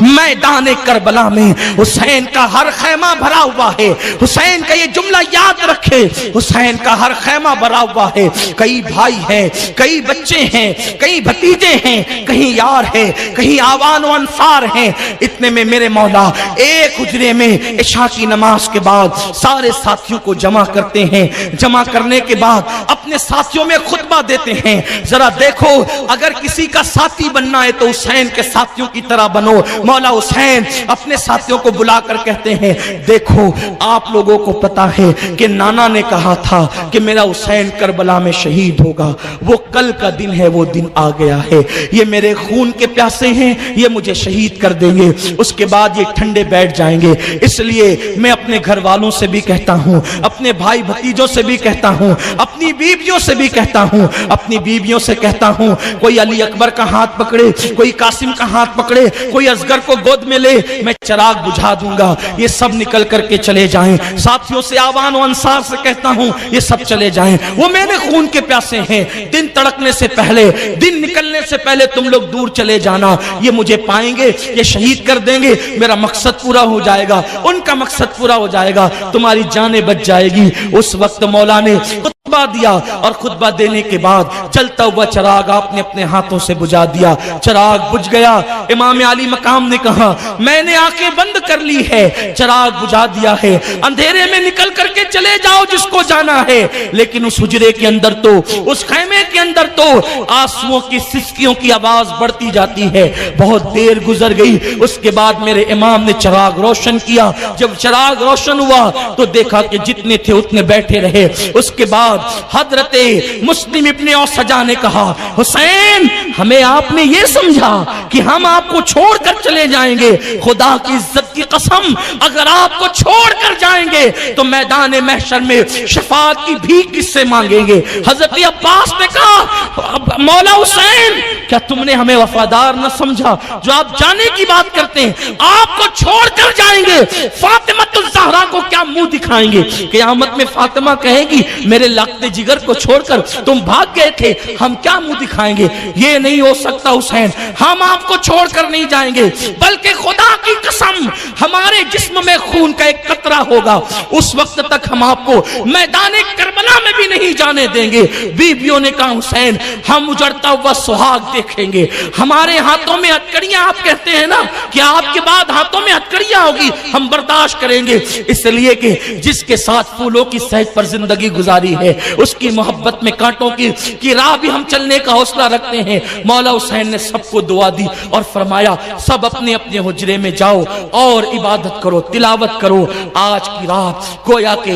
मैदान करबला में हुसैन का हर खैमा भरा हुआ है। हुसैन का ये जुमला याद रखे, हुसैन का हर खैमा भरा हुआ है। कई भाई हैं, कई बच्चे हैं, कई भतीजे हैं, कहीं यार है, कहीं आवान व अंसार हैं। इतने में मेरे मौला एक हुजरे में इशा की नमाज के बाद सारे साथियों को जमा करते हैं। जमा करने के बाद अपने साथियों में खुतबा देते हैं। जरा देखो, अगर किसी का साथी बनना है तो हुसैन के साथियों की तरह बनो। मौला हुसैन अपने साथियों को बुलाकर कहते हैं, देखो आप लोगों को पता है कि नाना ने कहा था कि मेरा हुसैन करबला में शहीद होगा। वो कल का दिन है, वो दिन आ गया है। ये मेरे खून के प्यासे हैं, ये मुझे शहीद कर देंगे, उसके बाद ये ठंडे बैठ जाएंगे। इसलिए मैं अपने घर वालों से भी कहता हूं, अपने भाई भतीजों से भी कहता हूं, अपनी बीवियों से भी कहता हूं, अपनी बीवियों से कहता हूं, कोई अली अकबर का हाथ पकड़े, कोई कासिम का हाथ पकड़े, कोई असगर को गोद में ले, मैं चिराग बुझा दूंगा। ये सब निकल करके चले जाएं। साथियों से, आवान और अंसार से कहता हूं, ये सब चले जाएं। वो मेरे खून के प्यासे हैं। दिन तड़कने से पहले, दिन निकलने से पहले तुम लोग दूर चले जाना। ये मुझे पाएंगे, ये शहीद कर देंगे, मेरा मकसद पूरा हो जाएगा, उनका मकसद पूरा हो जाएगा, तुम्हारी जानें बच जाएगी। उस वक्त मौला ने खुतबा दिया और खुतबा देने के बाद चलता हुआ चिराग आपने अपने हाथों से बुझा दिया। चिराग बुझ गया। इमाम अली मकाम ने कहा, मैंने आंखें बंद कर ली है, चिराग बुझा दिया है, अंधेरे में निकल करके चले जाओ जिसको जाना है। लेकिन उस हुजरे के अंदर तो, उस खैमे के अंदर तो आंसुओं की सिसकियों की आवाज बढ़ती जाती है। बहुत देर गुजर गई, उसके बाद मेरे इमाम ने चिराग रोशन किया। जब चिराग रोशन हुआ तो देखा कि जितने थे उतने बैठे रहे। उसके बाद हजरते मुस्लिम इब्ने औसजा ने कहा, हुसैन हमें आपने ये समझा कि हम आपको छोड़कर चले जाएंगे। खुदा की इज्जत की कसम, अगर आपको छोड़कर जाएंगे तो मैदान महशर में शफाअत की भीख किससे मांगेंगे। हजरत अब्बास ने कहा, मौला हुसैन क्या तुमने हमें वफादार न समझा जो आप जाने की बात करते हैं? आपको छोड़कर जाएंगे, फातिमातुज़ ज़हरा को क्या मुंह दिखाएंगे? क़यामत में फातिमा कहेगी, मेरे लगते जिगर को छोड़कर तुम भाग गए थे, हम क्या मुंह दिखाएंगे? ये नहीं हो सकता हुसैन, हम आपको छोड़कर नहीं जाएंगे, बल्कि खुदा की कसम हमारे जिस्म में खून का एक कतरा होगा, उस वक्त तक हम आपको मैदान करबला में भी नहीं जाने देंगे। बीवियों ने कहा, हुसैन हम उजड़ता हुआ सुहाग देखेंगे, हमारे हाथों में हथकड़ियां, आप कहते हैं ना कि आपके बाद हाथों में हथकड़ियां होगी, हम बर्दाश्त करेंगे, इसलिए कि जिसके साथ फूलों की सहज पर जिंदगी गुजारी है, उसकी मोहब्बत में कांटों की राह भी हम चलने का हौसला रखते हैं। मौला हुसैन ने सबको दुआ दी और फरमाया, सब अपने अपने हुजरे में जाओ और इबादत करो, तिलावत करो। आज की रात गोया के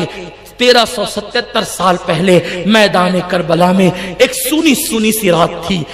1377 साल पहले मैदान करबला में एक सुनी सुनी सी रात थी।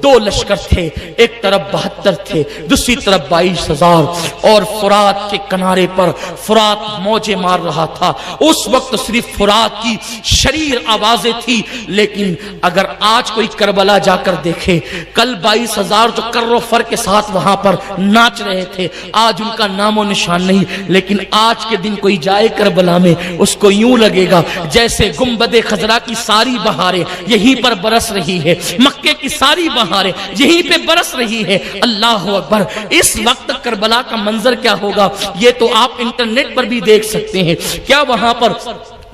दो लश्कर थे, एक तरफ 72 थे, दूसरी तरफ 22,000 और फुरात के किनारे पर फुरात मौजे मार रहा था। उस वक्त सिर्फ फुरात की शरीर आवाजें थी। लेकिन अगर आज कोई करबला जाकर देखे, कल 22,000 जो कर्रो फर के साथ वहां पर नाच रहे थे, आज उनका नामो निशान नहीं। लेकिन आज के दिन कोई जाए करबला में, उसको यूं लगेगा जैसे गुंबदे खजरा की सारी बहारें यहीं पर बरस रही है, मक्के की सारी यहीं पे बरस रही है। अल्लाह अकबर। इस वक्त करबला का मंजर क्या होगा ये तो आप इंटरनेट पर भी देख सकते हैं। क्या वहां पर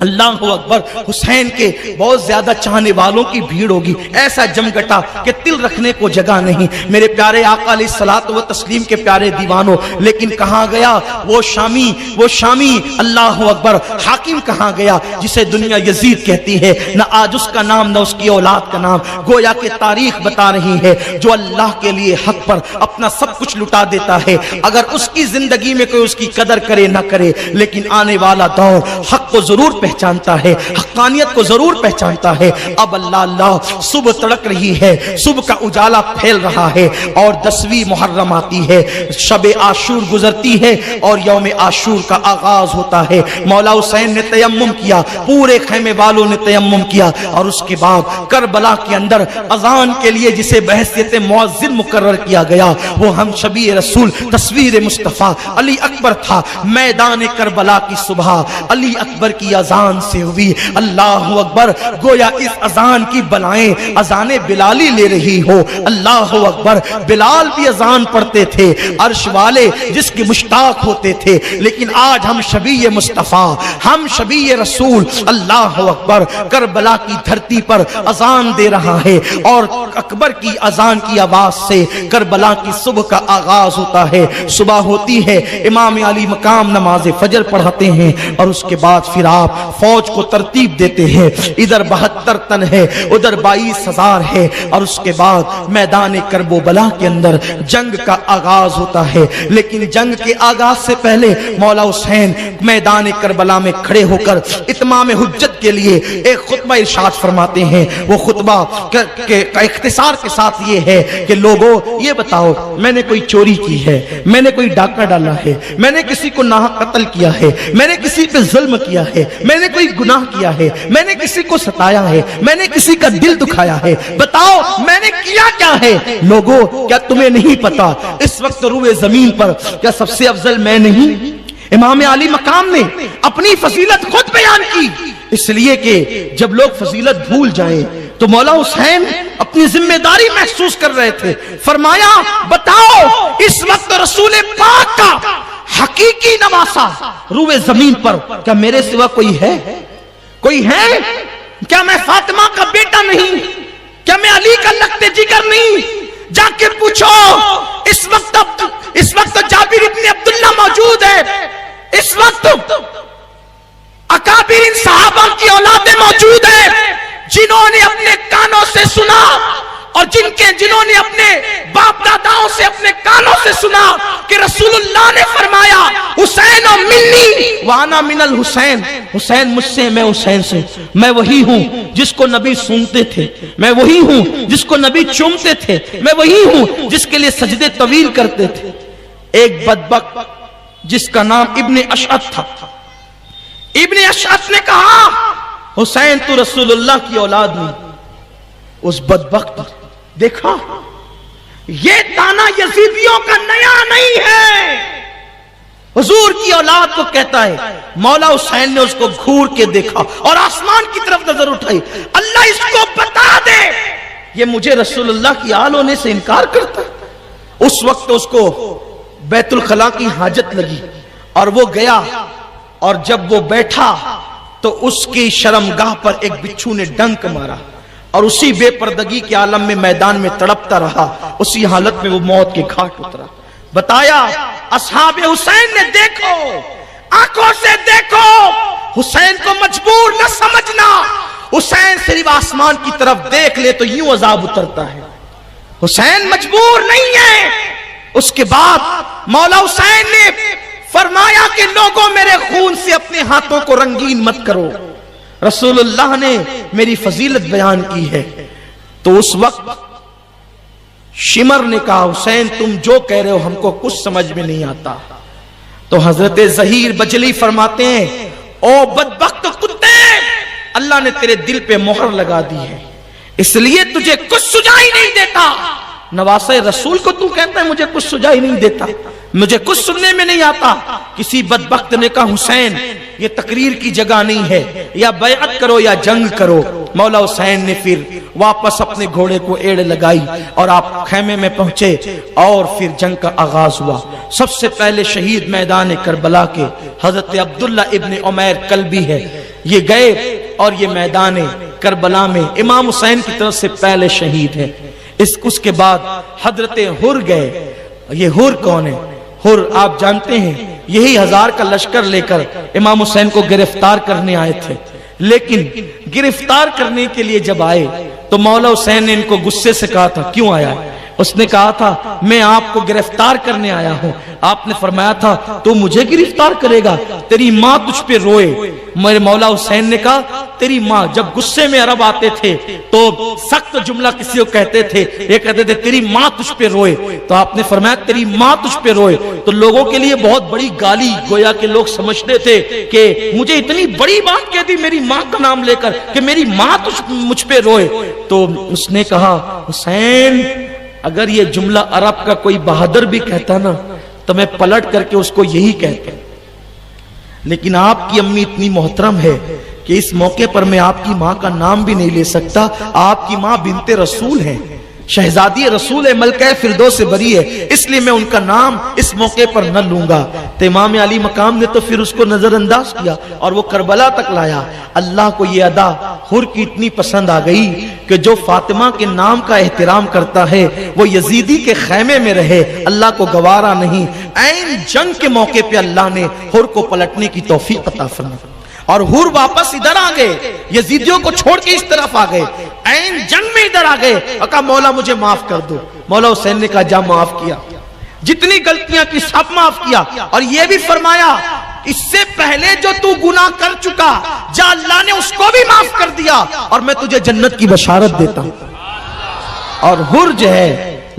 अल्लाह अकबर हुसैन के बहुत ज्यादा चाहने वालों की भीड़ होगी, ऐसा जमघटा कि तिल रखने को जगह नहीं। मेरे प्यारे आका अलैहिस्सलातु व तस्लीम के प्यारे दीवानों, लेकिन कहाँ गया वो शामी अल्लाह अकबर हाकिम कहाँ गया जिसे दुनिया यजीद कहती है? न आज उसका नाम, न उसकी औलाद का नाम। गोया के तारीख बता रही है, जो अल्लाह के लिए हक पर अपना सब कुछ लुटा देता है, अगर उसकी जिंदगी में कोई उसकी कदर करे न करे, लेकिन आने वाला दौर हक को जरूर पहचानता है, हक्कानियत को जरूर पहचानता है। अब अल्लाह सुबह तड़क रही है, सुबह का उजाला फैल रहा है और 10वीं मुहर्रम आती है, शबे आशूर गुजरती है और यौम आशूर का आगाज होता है। मौला हुसैन ने तयम्मुम किया, पूरे खैमे वालों ने तयम्मुम किया और उसके बाद करबला के अंदर अजान के लिए जिसे बहसियत मुअज्जिन मुकर्रर किया गया, वो हम शबी रसूल तस्वीर मुस्तफा अली अकबर था। मैदान करबला की सुबह अली अकबर की अजान अजान से हुई। अल्लाह अकबर, गोया इस अजान की बलाएं अजाने बिलाली ले रही हो। अल्लाह अकबर, बिलाल भी अजान पढ़ते थे, अर्श वाले जिसके मुश्ताक होते थे। लेकिन आज हम शबीए मुस्तफ़ा, हम शबीए रसूल, अल्लाह अकबर, करबला की धरती पर अजान दे रहा है और अकबर की अजान की आवाज से करबला की सुबह का आगाज होता है। सुबह होती है, इमाम अली मकाम नमाज फजर पढ़ाते हैं और उसके बाद फिर आप फौज को तरतीब देते हैं। इधर 72 तन है, उधर 22,000 है और उसके बाद मैदान करबला के अंदर जंग का आगाज होता है। लेकिन जंग के आगाज से पहले मौला हुसैन मैदान करबला में खड़े होकर इत्माम हुज्जत के लिए एक खुतबा इरशाद फरमाते हैं। वो खुतबा का इख्तिसार के साथ ये है कि लोगों ये बताओ, मैंने कोई चोरी की है, मैंने कोई डाका डाला है, मैंने किसी को नाहक कत्ल किया है, मैंने किसी पे जुल्म किया है, मैंने कोई गुनाह किया है, मैंने किसी को सताया है, मैंने किसी का दिल दुखाया है, बताओ मैंने किया क्या है? लोगों, क्या तुम्हें नहीं पता इस वक्त रूए जमीन पर क्या सबसे अफजल मैं नहीं? इमाम अली मकाम ने अपनी फजीलत खुद बयान की, इसलिए कि जब लोग फजीलत भूल जाएं तो मौला हुसैन अपनी जिम्मेदारी महसूस कर रहे थे। फरमाया, बताओ इस वक्त रसूल पाक का हकीकी नवासा रूए जमीन पर क्या मेरे सिवा कोई है? कोई है? क्या मैं फातिमा का बेटा नहीं? क्या मैं अली का लखते जिगर नहीं? जाके पूछो, इस वक्त जाबिर इब्ने अब्दुल्ला मौजूद है, इस वक्त अकाबिर सहाबा की औलादें मौजूद है जिन्होंने अपने कानों से सुना और जिन्होंने अपने बाप दादाओं से अपने कानों से सुना कि रसूलुल्लाह ने फरमाया, हुसैन और मिन्नी वाना मिनल हुसैन, हुसैन मुझसे, मैं हुसैन से, मैं वही हूं जिसको नबी सूंघते थे, मैं वही हूं जिसको नबी चूमते थे, मैं वही हूं जिसके लिए सजदे तवील करते थे। एक बदबख्त जिसका नाम इब्ने अशअत था, इब्ने अशअत ने कहा, हुसैन तू रसूलुल्लाह की औलाद नहीं। उस बदबख्त देखा, ये ताना यजीदियों का नया नहीं है, हुजूर की औलाद को कहता है। मौला हुसैन ने उसको घूर के देखा और आसमान की तरफ नजर उठाई, अल्लाह इसको बता दे ये मुझे रसूलुल्लाह की आल होने से इनकार करता है। उस वक्त उसको बैतुल खला की हाजत लगी और वो गया और जब वो बैठा तो उसकी शर्मगाह पर एक बिच्छू ने डंक मारा और उसी बेपर्दगी के आलम में मैदान में तड़पता रहा। उसी हालत में वो मौत के घाट उतरा। बताया, असहाबे हुसैन ने देखो, आंखों से देखो, हुसैन को मजबूर न समझना। हुसैन सिर्फ आसमान की तरफ देख ले तो यूं अजाब उतरता है, हुसैन मजबूर नहीं है। उसके बाद मौला हुसैन ने फरमाया कि लोगों, मेरे खून से अपने हाथों को रंगीन मत करो, रसूलुल्लाह ने मेरी फजीलत बयान की है। तो उस वक्त शिमर ने कहा, हुसैन तुम जो कह रहे हो हमको कुछ समझ में नहीं आता। तो हजरत जहीर बजली फरमाते हैं, ओ बदबख्त कुत्ते, अल्लाह ने तेरे दिल पे मोहर लगा दी है, इसलिए तुझे कुछ सुझाई नहीं देता। नवासे रसूल को तू कहता है मुझे कुछ सुझाई नहीं देता, मुझे कुछ सुनने में नहीं आता। किसी बदबख्त ने कहा, हुसैन ये तकरीर की जगह नहीं है, या बैअत करो या जंग करो। मौला हुसैन ने फिर वापस अपने घोड़े को एड़ लगाई और आप खेमे में पहुंचे और फिर जंग का आगाज हुआ। सबसे पहले शहीद मैदान करबला के हजरत अब्दुल्ला इब्ने उमैर कल्बी है, ये गए और ये मैदान करबला में इमाम हुसैन की तरफ से पहले शहीद है। उसके बाद हजरत हुर गए। ये हुर कौन है? हुर आप जानते हैं, यही 1000 का लश्कर लेकर इमाम हुसैन को गिरफ्तार करने आए थे। लेकिन गिरफ्तार करने के लिए जब आए तो मौला हुसैन ने इनको गुस्से से कहा था, क्यों आया? उसने कहा था, मैं आपको गिरफ्तार करने आया हूं। आपने फरमाया था, तू मुझे गिरफ्तार करेगा, तेरी माँ तुझ पे रोए। मेरे मौला हुसैन ने कहा, तेरी माँ, जब गुस्से में अरब आते थे तो सख्त जुमला किसी को कहते थे, ये कहते थे तेरी माँ तुझ पे रोए। तो आपने फरमाया तेरी माँ तुझ पे रोए, तो लोगों के लिए बहुत बड़ी गाली, गोया के लोग समझते थे कि मुझे इतनी बड़ी बात कह दी मेरी माँ का नाम लेकर कि मेरी माँ मुझ पे रोए। तो उसने कहा, हुसैन अगर ये जुमला अरब का कोई बहादुर भी कहता ना तो मैं पलट करके उसको यही कहता, लेकिन आपकी अम्मी इतनी मोहतरम है कि इस मौके पर मैं आपकी माँ का नाम भी नहीं ले सकता, आपकी माँ बिनते रसूल हैं, शहजादी रसूल है, मलका फिरदौस से बरी है, इसलिए मैं उनका नाम इस मौके पर न लूंगा। तो इमाम अली मकाम ने तो फिर उसको नजरअंदाज किया और वो करबला तक लाया। अल्लाह को ये अदा हुर की इतनी पसंद आ गई कि जो फातिमा के नाम का एहतराम करता है वो यजीदी के खैमे में रहे, अल्लाह को गवारा नहीं। ऐन जंग के मौके पे अल्लाह ने हुर को पलटने की तौफीक अता फरमाई और हुर वापस इधर आ गए, यजीदियों को छोड़ के इस तरफ आ गए, ऐन जंग में इधर आ गए और कहा मौला मुझे माफ कर दो। मौला हुसैन ने कहा जा माफ किया, जितनी गलतियां की सब माफ किया और यह भी फरमाया इससे पहले जो तू गुनाह कर चुका जा अल्लाह ने उसको भी माफ कर दिया और मैं तुझे जन्नत की बशारत देता हूं। और हुर जो है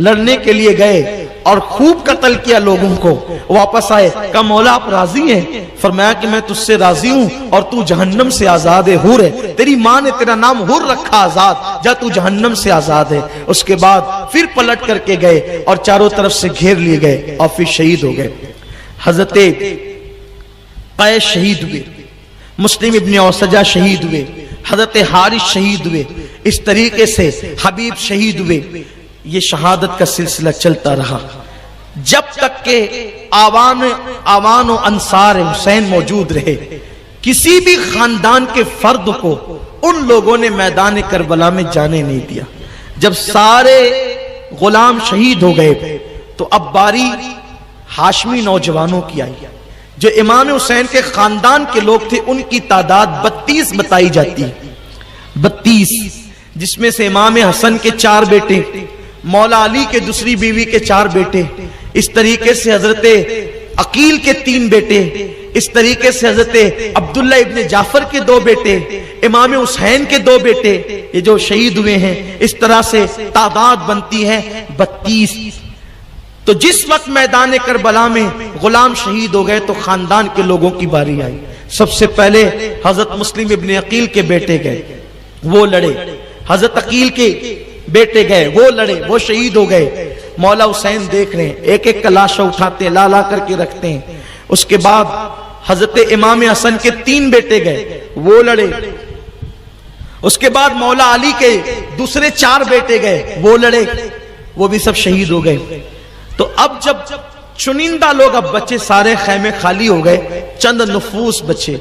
लड़ने के लिए गए और खूब कत्ल किया लोगों को, वापस आए, कहा मौला आप राजी हैं? फरमाया कि मैं तुझसे राजी हूं और तू जहन्नम से आजाद है, हुर है, तेरी माँ ने तेरा नाम हुर रखा आजाद, जा तू जहन्नम से आजाद है। उसके बाद फिर पलट करके गए और चारों तरफ से घेर लिए गए और फिर शहीद हो गए। हजरत कैस शहीद हुए, मुस्लिम इब्ने औसजा शहीद हुए, हजरत हारिस शहीद हुए, इस तरीके से हबीब शहीद हुए। ये शहादत का सिलसिला चलता रहा जब तक के आवान और अंसार हुसैन मौजूद रहे। किसी भी खानदान के फर्द को उन लोगों ने मैदान करबला में जाने नहीं दिया। जब सारे गुलाम शहीद हो गए तो अब बारी हाशमी नौजवानों की आई। जो इमाम हुसैन के खानदान के लोग थे उनकी तादाद 32 बताई जाती है, 32, जिसमें से इमाम हसन के 4 बेटे, मौला अली के दूसरी बीवी के 4 बेटे, इस तरीके से हजरत अकील के 3 बेटे, इस तरीके से हजरत अब्दुल्ला इब्ने जाफर के 2 बेटे, इमाम हुसैन के 2 बेटे, ये जो शहीद हुए हैं, इस तरह से तादाद बनती है 32। तो जिस वक्त मैदान करबला में गुलाम शहीद हो गए तो खानदान के लोगों की बारी आई। सबसे पहले हजरत मुस्लिम इब्ने अकील के बेटे गए, वो लड़े, हजरत अकील के बेटे गए, वो लड़े, वो शहीद हो गए। मौला हुसैन देख रहे हैं, एक एक का लाशा उठाते ला ला करके रखते हैं। उसके बाद हजरत इमाम हसन के 3 बेटे गए, वो लड़े। उसके बाद मौला अली के दूसरे 4 बेटे गए, वो लड़े, वो भी सब शहीद हो गए। तो अब जब चुनिंदा लोग अब बचे, सारे खैमे खाली हो गए, चंद नफूस बचे।